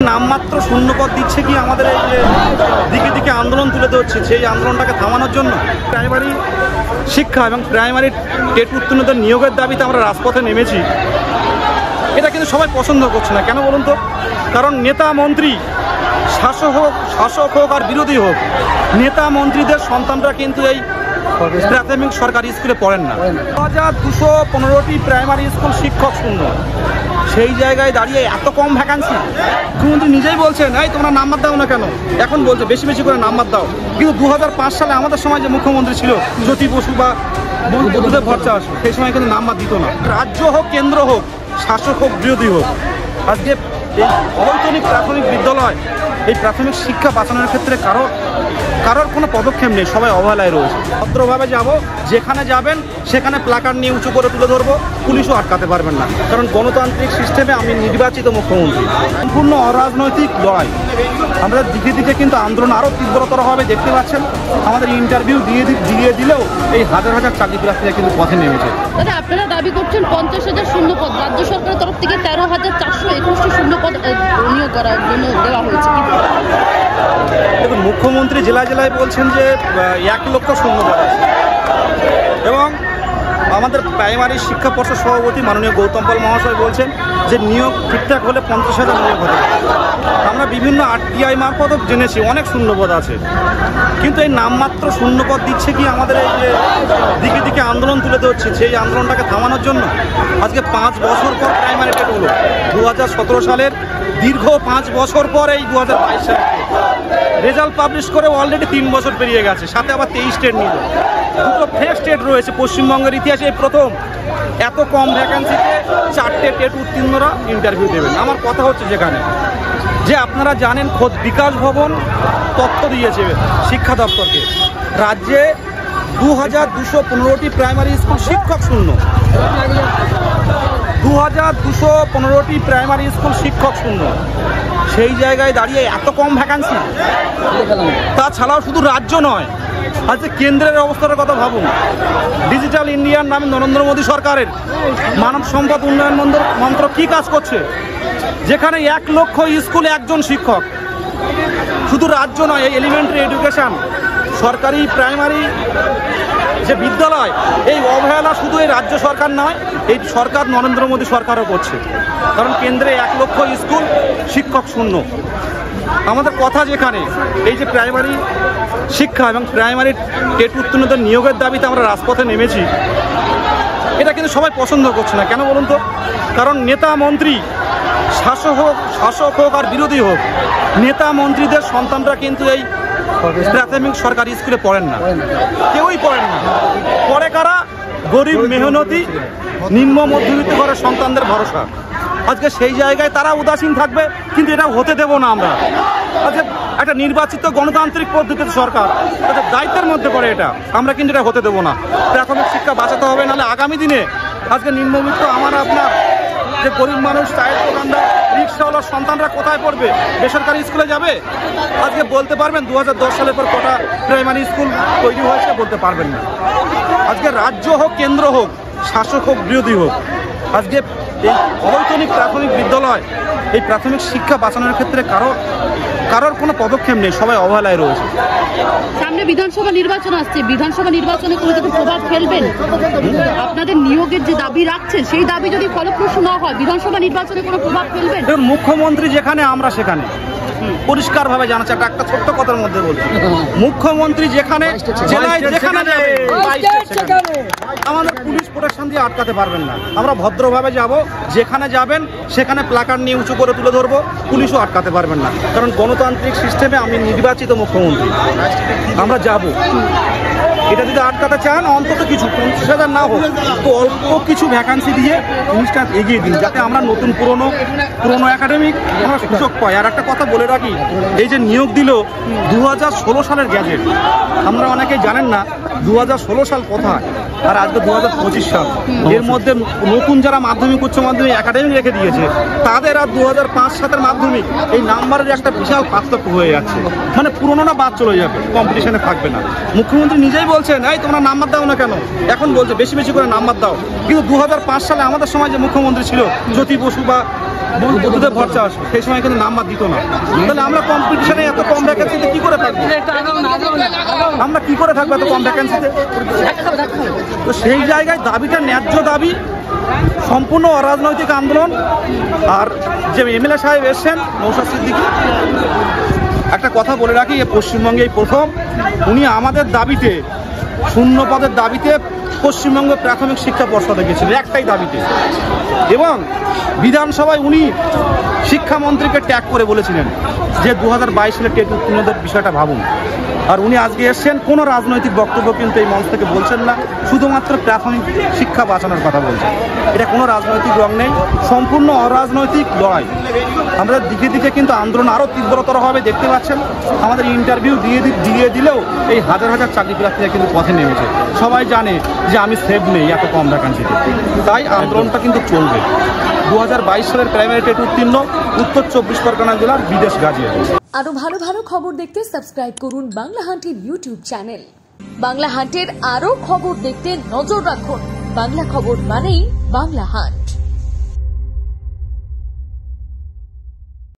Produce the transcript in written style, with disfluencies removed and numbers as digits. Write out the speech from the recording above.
নামমাত্র শূন্যপদ দিচ্ছে কি আমাদের এই যে দিকে দিকে আন্দোলন তুলে ধরছে, সেই আন্দোলনটাকে থামানোর জন্য প্রাইমারি শিক্ষা এবং প্রাইমারি টেট উত্তীর্ণদের নিয়োগের দাবিতে আমরা রাজপথে নেমেছি। এটা কিন্তু সবাই পছন্দ করছে না। কেন বলুন তো? কারণ নেতা মন্ত্রী, শাসক হোক আর বিরোধী হোক, নেতা মন্ত্রীদের সন্তানরা কিন্তু এই প্রাথমিক সরকারি স্কুলে পড়েন না। 2215টি প্রাইমারি স্কুল শিক্ষক শূন্য, সেই জায়গায় দাঁড়িয়ে এত কম ভ্যাকান্সি। মুখ্যমন্ত্রী নিজেই বলছেন, এই তোমরা নাম্বার দাও না কেন? এখন বলছে বেশি বেশি করে নাম্বার দাও। কিন্তু 2005 সালে আমাদের সময় যে মুখ্যমন্ত্রী ছিল জ্যোতি বসু বা বুদ্ধদেব ভট্টাচার্য, সেই সময় কিন্তু নাম্বার দিত না। রাজ্য হোক, কেন্দ্র হোক, শাসক হোক, বিরোধী হোক, আজকে এই অবৈতনিক প্রাথমিক বিদ্যালয়, এই প্রাথমিক শিক্ষা বাঁচানোর ক্ষেত্রে কারোর কোনো পদক্ষেপ নেই, সবাই অবহেলায় রয়েছে। ভদ্রভাবে যাব, যেখানে যাবেন সেখানে প্লাকার্ড নিয়ে উঁচু করে তুলে ধরবো, পুলিশও আটকাতে পারবেন না। কারণ গণতান্ত্রিক সিস্টেমে আমি নির্বাচিত মুখ্যমন্ত্রী। সম্পূর্ণ অরাজনৈতিক লড়াই। আমরা দিকে দিকে কিন্তু আন্দোলন আরও তীব্রতর হবে। দেখতে পাচ্ছেন আমাদের ইন্টারভিউ দিয়ে দিলেও এই হাজার হাজার চাকরি প্রার্থীরা কিন্তু পথে নেমেছে। দাদা, আপনারা দাবি করছেন 50,000 শূন্যপদ, রাজ্য সরকারের তরফ থেকে 13,421টি শূন্যপদ নিয়োগ করার জন্য দেওয়া হয়েছে। দেখুন, মুখ্যমন্ত্রী জেলায় জেলায় বলছেন যে 1 লক্ষ শূন্যপদ আছে, এবং আমাদের প্রাইমারি শিক্ষা পর্ষদ সভাপতি মাননীয় গৌতম পাল মহাশয় বলছেন যে নিয়োগ ঠিকঠাক হলে 50,000 নিয়োগ হতে পারে। আমরা বিভিন্ন আরটিআই মারফত জেনেছি অনেক শূন্যপদ আছে, কিন্তু এই নামমাত্র শূন্যপদ দিচ্ছে কি আমাদের এই যে দিকে দিকে আন্দোলন তুলে ধরছে, সেই আন্দোলনটাকে থামানোর জন্য আজকে 5 বছর পর প্রাইমারি টেট হলো। 2017 সালের দীর্ঘ 5 বছর পর এই 2022 সালে রেজাল্ট পাবলিশ করে অলরেডি 3 বছর পেরিয়ে গেছে। সাথে আবার 23 স্টেট নিল, দুটো ফ্রেশ স্টেট রয়েছে। পশ্চিমবঙ্গের ইতিহাসে এই প্রথম এত কম ভ্যাকান্সিতে 4টে টেট উত্তীর্ণরা ইন্টারভিউ দেবেন। আমার কথা হচ্ছে যেখানে যে আপনারা জানেন, খোদ বিকাশ ভবন তথ্য দিয়েছে শিক্ষা দপ্তরকে, রাজ্যে 2215টি প্রাইমারি স্কুল শিক্ষক শূন্য। 2215টি প্রাইমারি স্কুল শিক্ষক শূন্য, সেই জায়গায় দাঁড়িয়ে এত কম ভ্যাকান্সি। তাছাড়াও শুধু রাজ্য নয়, আজকে কেন্দ্রের অবস্থার কথা ভাবুন। ডিজিটাল ইন্ডিয়ার নামে নরেন্দ্র মোদী সরকারের মানব সম্পদ উন্নয়ন মন্ত্রক কী কাজ করছে, যেখানে 1 লক্ষ স্কুলে 1জন শিক্ষক। শুধু রাজ্য নয়, এই এলিমেন্টারি এডুকেশন সরকারি প্রাইমারি যে বিদ্যালয়, এই অবহেলা শুধু এই রাজ্য সরকার নয়, এই সরকার নরেন্দ্র মোদী সরকারও করছে। কারণ কেন্দ্রে 1 লক্ষ স্কুল শিক্ষক শূন্য। আমাদের কথা যেখানে এই যে প্রাইমারি শিক্ষা এবং প্রাইমারি টেট উত্তীর্ণদের নিয়োগের দাবিতে আমরা রাজপথে নেমেছি। এটা কিন্তু সবাই পছন্দ করছে না। কেন বলুন তো? কারণ নেতা মন্ত্রী, শাসক হোক আর বিরোধী হোক, নেতা মন্ত্রীদের সন্তানরা কিন্তু এই প্রাথমিক সরকারি স্কুলে পড়েন না, কেউই পড়েন না। পড়ে কারা? গরিব, মেহনতি, নিম্ন মধ্যবিত্ত ঘরের সন্তানদের ভরসা। আজকে সেই জায়গায় তারা উদাসীন থাকবে, কিন্তু এটা হতে দেব না আমরা। আজকে একটা নির্বাচিত গণতান্ত্রিক পদ্ধতিতে সরকার, তাদের দায়িত্বের মধ্যে পড়ে এটা। আমরা কিন্তু এটা হতে দেব না। প্রাথমিক শিক্ষা বাঁচাতে হবে, নাহলে আগামী দিনে আজকে নিম্নবিত্ত আমার আপনার যে গরিব মানুষ, চায়ের দোকানদার, রিক্সাওয়ালার সন্তানরা কোথায় পড়বে? বেসরকারি স্কুলে যাবে? আজকে বলতে পারবেন 2010 সালের পর কটা প্রাইমারি স্কুল তৈরি হয়েছে? বলতে পারবেন না। আজকে রাজ্য হোক, কেন্দ্র হোক, শাসক হোক, বিরোধী হোক, আজকে এই অবৈতনিক প্রাথমিক বিদ্যালয়, এই প্রাথমিক শিক্ষা বাঁচানোর ক্ষেত্রে কারোর কোনো পদক্ষেপ নেই, সবাই অবহেলায় রয়েছে। সামনে বিধানসভা নির্বাচন আসছে, বিধানসভা নির্বাচনে কোনো কিছু প্রভাব ফেলবেন? আপনাদের নিয়োগের যে দাবি রাখছেন, সেই দাবি যদি ফলপ্রসূ না হয়, বিধানসভা নির্বাচনে কোনো প্রভাব ফেলবেন? মুখ্যমন্ত্রী যেখানে, আমরা সেখানে। পরিষ্কারভাবে জানাচ্ছে, একটা ছোট্ট কথার মধ্যে বলছি, মুখ্যমন্ত্রী যেখানে জেলায় যেখানে যাবে, আমাদের পুলিশ প্রোটেকশন দিয়ে আটকাতে পারবেন না। আমরা ভদ্রভাবে যাব, যেখানে যাবেন সেখানে প্লাকার্ড নিয়ে উঁচু করে তুলে ধরবো, পুলিশও আটকাতে পারবেন না। কারণ গণতান্ত্রিক সিস্টেমে আমি নির্বাচিত মুখ্যমন্ত্রী। আমরা যাব, এটা যদি আটকাতে চান অন্তত কিছু 50,000 না হোক, তো অল্প কিছু ভ্যাকান্সি দিয়ে জিনিসটা এগিয়ে দিন, যাতে আমরা নতুন পুরনো একাডেমিক আমরা সুযোগ পাই। আর একটা কথা বলে রাখি, এই যে নিয়োগ দিল 2016 সালের গ্যাজেট, আমরা অনেকেই জানেন না 2016 সাল কোথায়, আর আজকে 2025 সাল। এর মধ্যে নতুন যারা মাধ্যমিক, উচ্চ মাধ্যমিক একাডেমিক রেখে দিয়েছে, তাদের আর 2005-7 মাধ্যমিক এই নাম্বারের একটা বিশাল পার্থক্য হয়ে যাচ্ছে। মানে পুরোনোটা বাদ চলে যাবে, কম্পিটিশনে থাকবে না। মুখ্যমন্ত্রী নিজেই বলছেন, এই তোমরা নাম্বার দাও না কেন? এখন বলছে বেশি বেশি করে নাম্বার দাও। কিন্তু 2005 সালে আমাদের সময় যে মুখ্যমন্ত্রী ছিল জ্যোতি বসু বা বুদ্ধদেব ভট্টাচার্য সেই সময় কিন্তু নাম্বার দিত না। তাহলে আমরা কম্পিটিশনে এত কম ভ্যাকেন্সিতে কি করে থাকবো? আমরা কি করে থাকবো এত কম ভ্যাকেন্সিতে? তো সেই জায়গায় দাবিটা ন্যায্য দাবি, সম্পূর্ণ অরাজনৈতিক আন্দোলন। আর যে এমএলএ সাহেব এসছেন নৌশাদ সিদ্দিকী, একটা কথা বলে রাখি, পশ্চিমবঙ্গে এই প্রথম উনি আমাদের দাবিতে, শূন্য পদের দাবিতে পশ্চিমবঙ্গ প্রাথমিক শিক্ষা পর্ষদে গেছিলেন একটাই দাবিতে, এবং বিধানসভায় উনি শিক্ষামন্ত্রীকে ট্যাগ করে বলেছিলেন যে 2022 সালে টেট উত্তীর্ণদের বিষয়টা ভাবুন। আর উনি আজকে এসছেন, কোনো রাজনৈতিক বক্তব্য কিন্তু এই মঞ্চ থেকে বলছেন না, শুধুমাত্র প্রাথমিক শিক্ষা বাঁচানোর কথা বলছেন। এটা কোনো রাজনৈতিক রং নেই, সম্পূর্ণ অরাজনৈতিক লড়াই। আমরা দিকে দিকে কিন্তু আন্দোলন আরও তীব্রতর হবে, দেখতে পাচ্ছেন। আমাদের ইন্টারভিউ দিয়ে দিলেও এই হাজার হাজার চাকরি প্রার্থীরা কিন্তু পথে নেমেছে। সবাই জানে যে আমি সেভ নেই এত কম ভ্যাকান্সিতে, তাই আন্দোলনটা কিন্তু চলবে। 2022 সালের প্রাইমারি টেট উত্তীর্ণ উত্তর 24 পরগনা জেলার বিদেশ গাজিয়াবাদ। আরো ভালো ভালো খবর দেখতে সাবস্ক্রাইব করুন বাংলা হান্টের ইউটিউব চ্যানেল। বাংলা হান্টের আরো খবর দেখতে নজর রাখুন। বাংলা খবর মানেই বাংলা হান্ট।